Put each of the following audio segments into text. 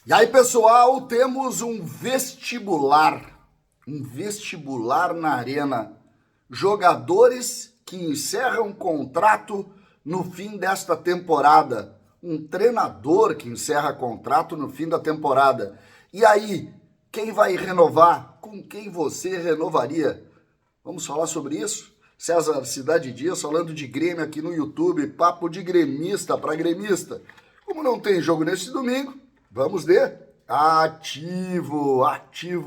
E aí, pessoal, temos um vestibular na Arena. Jogadores que encerram contrato no fim desta temporada. Um treinador que encerra contrato no fim da temporada. E aí, quem vai renovar? Com quem você renovaria? Vamos falar sobre isso? César Cidade Dias falando de Grêmio aqui no YouTube. Papo de gremista para gremista. Como não tem jogo neste domingo, vamos de Ativo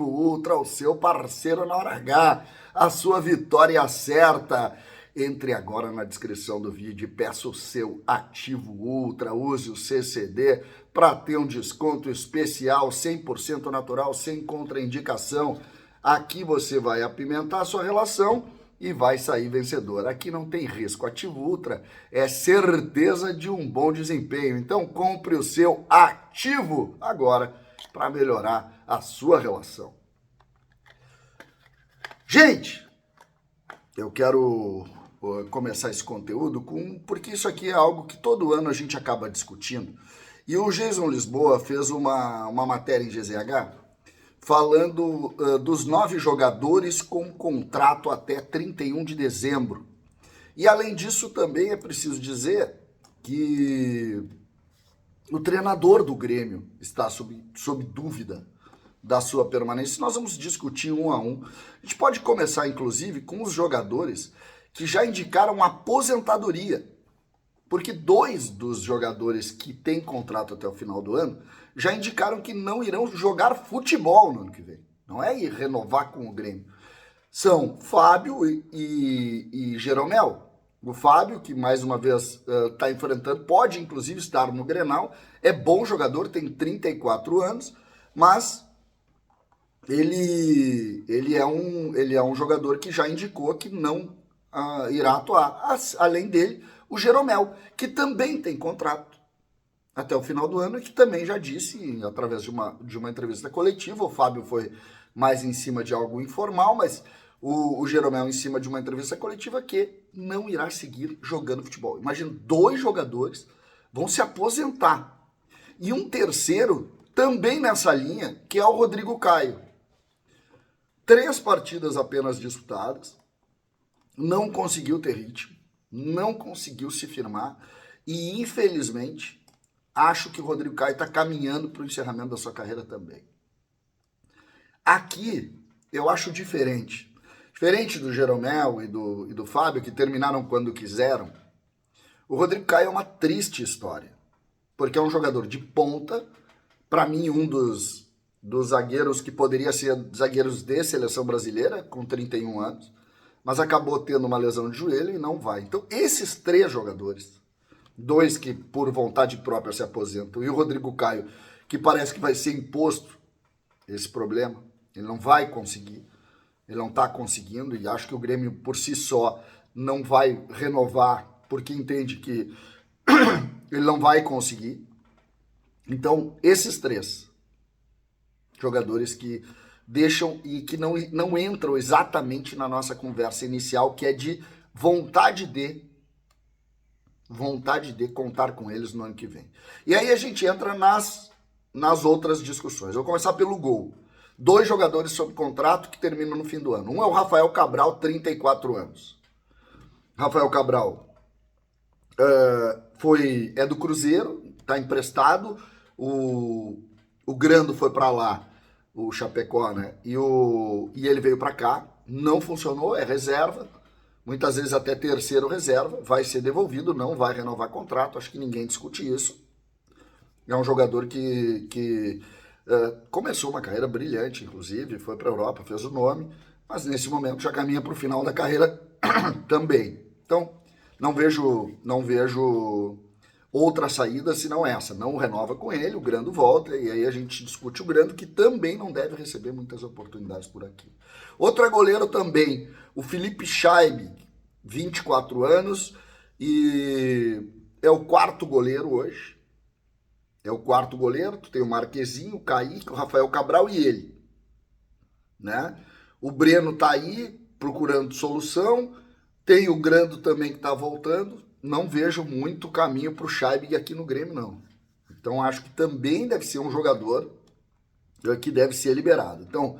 Ultra, o seu parceiro na hora H. A sua vitória certa. Entre agora na descrição do vídeo e peça o seu Ativo Ultra. Use o CCD para ter um desconto especial, 100% natural, sem contraindicação. Aqui você vai apimentar a sua relação e vai sair vencedor. Aqui não tem risco. Ativo Ultra é certeza de um bom desempenho. Então compre o seu Ativo agora para melhorar a sua relação. Gente, eu quero começar esse conteúdo porque isso aqui é algo que todo ano a gente acaba discutindo. E o Jason Lisboa fez uma matéria em GZH falando dos 9 jogadores com contrato até 31 de dezembro. E além disso, também é preciso dizer que o treinador do Grêmio está sob dúvida da sua permanência. Nós vamos discutir um a um. A gente pode começar, inclusive, com os jogadores que já indicaram aposentadoria. Porque 2 dos jogadores que têm contrato até o final do ano já indicaram que não irão jogar futebol no ano que vem. Não é ir renovar com o Grêmio. São Fábio e Jeromel. O Fábio, que mais uma vez está enfrentando, pode inclusive estar no Grenal, é bom jogador, tem 34 anos, mas ele é um jogador que já indicou que não irá atuar. Além dele, o Jeromel, que também tem contrato até o final do ano e que também já disse, através de uma entrevista coletiva, o Fábio foi mais em cima de algo informal, mas o Jeromel em cima de uma entrevista coletiva que não irá seguir jogando futebol. Imagina, 2 jogadores vão se aposentar. E um terceiro também nessa linha, que é o Rodrigo Caio. 3 partidas apenas disputadas, não conseguiu ter ritmo, não conseguiu se firmar e, infelizmente, acho que o Rodrigo Caio está caminhando para o encerramento da sua carreira também. Aqui, eu acho diferente. Diferente do Jeromel e do Fábio, que terminaram quando quiseram, o Rodrigo Caio é uma triste história. Porque é um jogador de ponta, para mim um dos zagueiros que poderia ser zagueiros de seleção brasileira, com 31 anos, mas acabou tendo uma lesão de joelho e não vai. Então, esses 3 jogadores, 2 que por vontade própria se aposentam, e o Rodrigo Caio, que parece que vai ser imposto esse problema, ele não vai conseguir, ele não está conseguindo, e acho que o Grêmio por si só não vai renovar, porque entende que ele não vai conseguir. Então, esses 3 jogadores que deixam e que não entram exatamente na nossa conversa inicial, que é de vontade de contar com eles no ano que vem. E aí a gente entra nas outras discussões. Eu vou começar pelo gol. 2 jogadores sob contrato que terminam no fim do ano. Um é o Rafael Cabral, 34 anos. Rafael Cabral é do Cruzeiro, está emprestado. O Grando foi para lá, o Chapecó, né? E ele veio para cá, não funcionou, é reserva, muitas vezes até terceiro reserva, vai ser devolvido, não vai renovar contrato, acho que ninguém discute isso. É um jogador que começou uma carreira brilhante, inclusive, foi para a Europa, fez o nome, mas nesse momento já caminha para o final da carreira também. Então, não vejo outra saída senão essa. Não renova com ele, o Grando volta, e aí a gente discute o Grando, que também não deve receber muitas oportunidades por aqui. Outro é goleiro também, o Felipe Scheibe, 24 anos, e é o 4º goleiro hoje. É o 4º goleiro, tu tem o Marquezinho, o Kaique, o Rafael Cabral e ele. Né? O Breno tá aí, procurando solução, tem o Grando também que tá voltando. Não vejo muito caminho para o Scheibe aqui no Grêmio, não. Então acho que também deve ser um jogador que deve ser liberado. Então,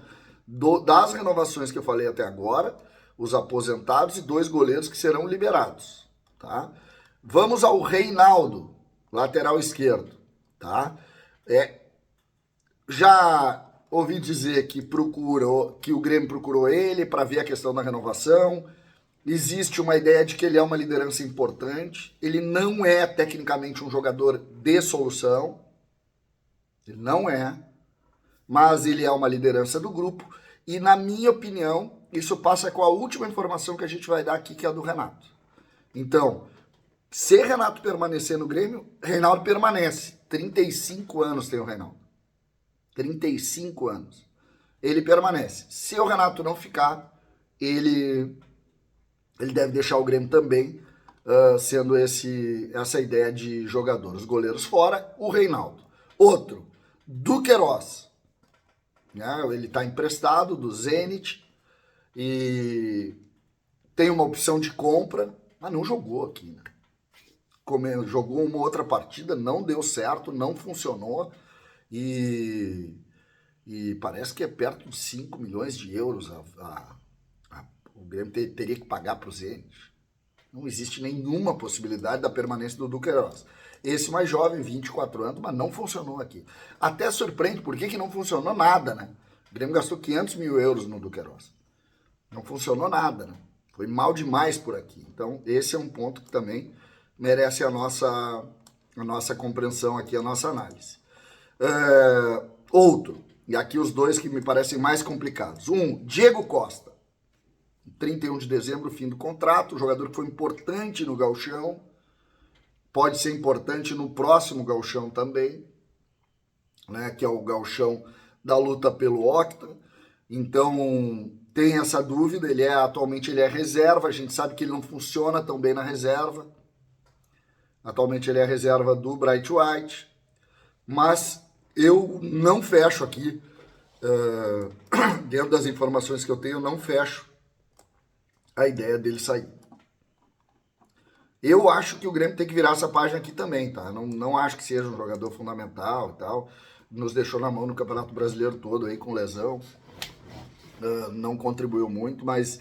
das renovações que eu falei até agora, os aposentados e 2 goleiros que serão liberados, tá? Vamos ao Reinaldo, lateral esquerdo, tá? Já ouvi dizer que o Grêmio procurou ele para ver a questão da renovação. Existe uma ideia de que ele é uma liderança importante. Ele não é tecnicamente um jogador de solução. Ele não é. Mas ele é uma liderança do grupo. E, na minha opinião, isso passa com a última informação que a gente vai dar aqui, que é a do Renato. Então, se Renato permanecer no Grêmio, Reinaldo permanece. 35 anos tem o Reinaldo. 35 anos. Ele permanece. Se o Renato não ficar, ele deve deixar o Grêmio também, sendo essa ideia de jogador. Os goleiros fora, o Reinaldo. Outro, Duqueiroz. Né? Ele está emprestado do Zenit e tem uma opção de compra, mas não jogou aqui. Né? Jogou uma outra partida, não deu certo, não funcionou e parece que é perto de 5 milhões de euros o Grêmio teria que pagar para o Zenit. Não existe nenhuma possibilidade da permanência do Duqueiroz. Esse mais jovem, 24 anos, mas não funcionou aqui. Até surpreende, por que não funcionou nada, né? O Grêmio gastou 500 mil euros no Duqueiroz. Não funcionou nada, né? Foi mal demais por aqui. Então, esse é um ponto que também merece a nossa compreensão aqui, a nossa análise. Outro, e aqui os 2 que me parecem mais complicados. Diego Costa. 31 de dezembro, fim do contrato. O jogador que foi importante no Gauchão. Pode ser importante no próximo Gauchão também, né, que é o Gauchão da luta pelo Octa. Então, tem essa dúvida. Atualmente ele é reserva. A gente sabe que ele não funciona tão bem na reserva. Atualmente ele é reserva do Bright White. Mas eu não fecho aqui, dentro das informações que eu tenho, não fecho a ideia dele sair. Eu acho que o Grêmio tem que virar essa página aqui também, tá? Não acho que seja um jogador fundamental e tal. Nos deixou na mão no Campeonato Brasileiro todo aí com lesão. Não contribuiu muito, mas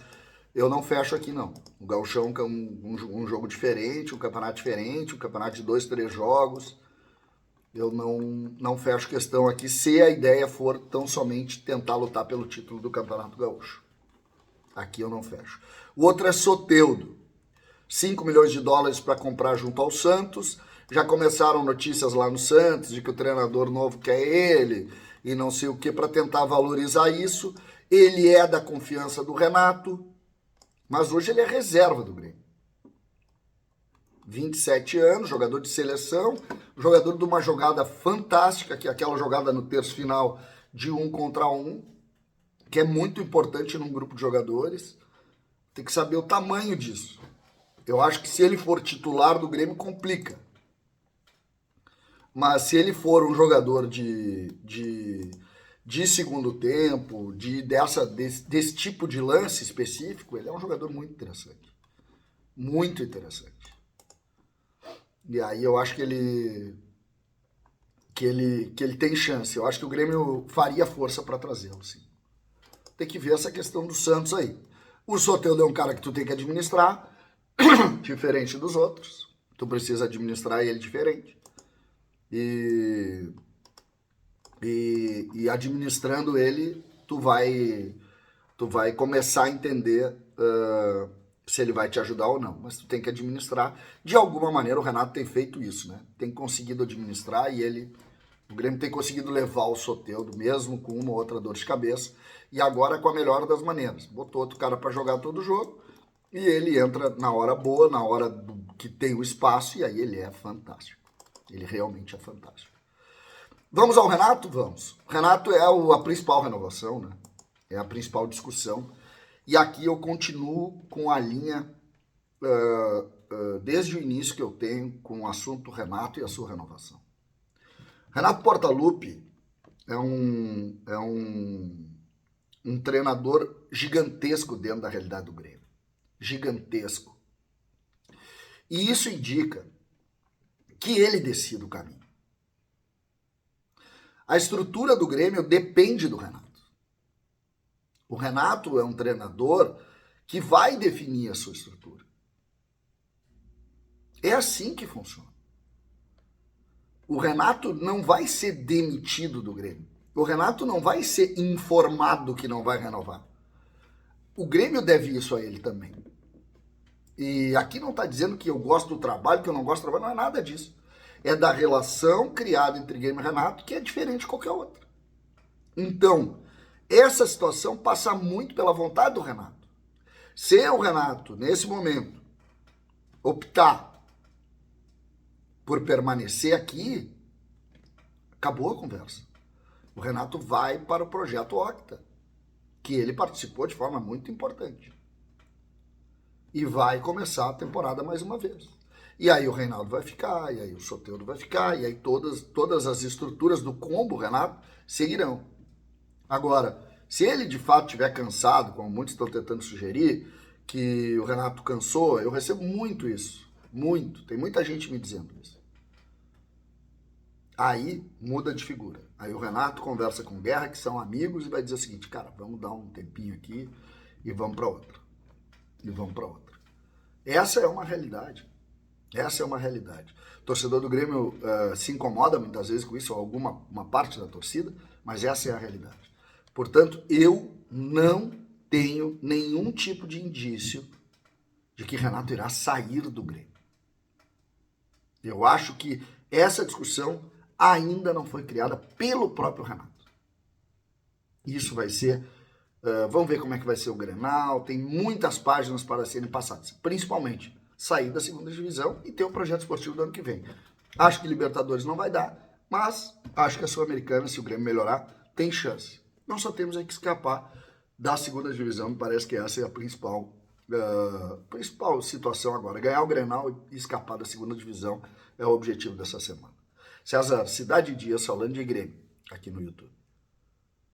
eu não fecho aqui não. O Gauchão é um jogo diferente, um campeonato diferente, um campeonato de 2, 3 jogos. Eu não fecho questão aqui se a ideia for tão somente tentar lutar pelo título do Campeonato Gaúcho. Aqui eu não fecho. O outro é Soteldo. 5 milhões de dólares para comprar junto ao Santos. Já começaram notícias lá no Santos de que o treinador novo quer ele e não sei o que para tentar valorizar isso. Ele é da confiança do Renato, mas hoje ele é reserva do Grêmio. 27 anos, jogador de seleção, jogador de uma jogada fantástica, que é aquela jogada no terço final de 1 contra 1, que é muito importante num grupo de jogadores. Tem que saber o tamanho disso. Eu acho que se ele for titular do Grêmio, complica. Mas se ele for um jogador de segundo tempo, desse tipo de lance específico, ele é um jogador muito interessante. Muito interessante. E aí eu acho que ele tem chance. Eu acho que o Grêmio faria força para trazê-lo, sim. Tem que ver essa questão do Santos aí. O Soteldo é um cara que tu tem que administrar, diferente dos outros. Tu precisa administrar ele diferente. E administrando ele, tu vai começar a entender se ele vai te ajudar ou não. Mas tu tem que administrar. De alguma maneira, o Renato tem feito isso, né? Tem conseguido administrar e o Grêmio tem conseguido levar o Soteldo, mesmo com uma ou outra dor de cabeça. E agora com a melhor das maneiras. Botou outro cara para jogar todo o jogo e ele entra na hora boa, na hora que tem o espaço, e aí ele é fantástico. Ele realmente é fantástico. Vamos ao Renato? Vamos. O Renato é a principal renovação, né? É a principal discussão. E aqui eu continuo com a linha, desde o início que eu tenho, com o assunto Renato e a sua renovação. Renato Portaluppi é um treinador gigantesco dentro da realidade do Grêmio. Gigantesco. E isso indica que ele decide o caminho. A estrutura do Grêmio depende do Renato. O Renato é um treinador que vai definir a sua estrutura. É assim que funciona. O Renato não vai ser demitido do Grêmio. O Renato não vai ser informado que não vai renovar. O Grêmio deve isso a ele também. E aqui não está dizendo que eu gosto do trabalho, que eu não gosto do trabalho, não é nada disso. É da relação criada entre Grêmio e Renato, que é diferente de qualquer outra. Então, essa situação passa muito pela vontade do Renato. Se o Renato, nesse momento, optar por permanecer aqui, acabou a conversa. O Renato vai para o projeto Octa, que ele participou de forma muito importante. E vai começar a temporada mais uma vez. E aí o Reinaldo vai ficar, e aí o Soteldo vai ficar, e aí todas as estruturas do combo Renato seguirão. Agora, se ele de fato estiver cansado, como muitos estão tentando sugerir, que o Renato cansou, eu recebo muito isso. Muito. Tem muita gente me dizendo isso. Aí muda de figura. Aí o Renato conversa com o Guerra, que são amigos, e vai dizer o seguinte, cara, vamos dar um tempinho aqui e vamos para outra. E vamos para outra. Essa é uma realidade. Essa é uma realidade. O torcedor do Grêmio se incomoda muitas vezes com isso, ou uma parte da torcida, mas essa é a realidade. Portanto, eu não tenho nenhum tipo de indício de que Renato irá sair do Grêmio. Eu acho que essa discussão ainda não foi criada pelo próprio Renato. Isso vai ser... vamos ver como é que vai ser o Grenal. Tem muitas páginas para serem passadas. Principalmente sair da segunda divisão e ter o projeto esportivo do ano que vem. Acho que Libertadores não vai dar, mas acho que a Sul-Americana, se o Grêmio melhorar, tem chance. Nós só temos que escapar da segunda divisão. Me parece que essa é a principal situação agora. Ganhar o Grenal e escapar da segunda divisão é o objetivo dessa semana. César, Cidade Dias falando de Grêmio aqui no YouTube.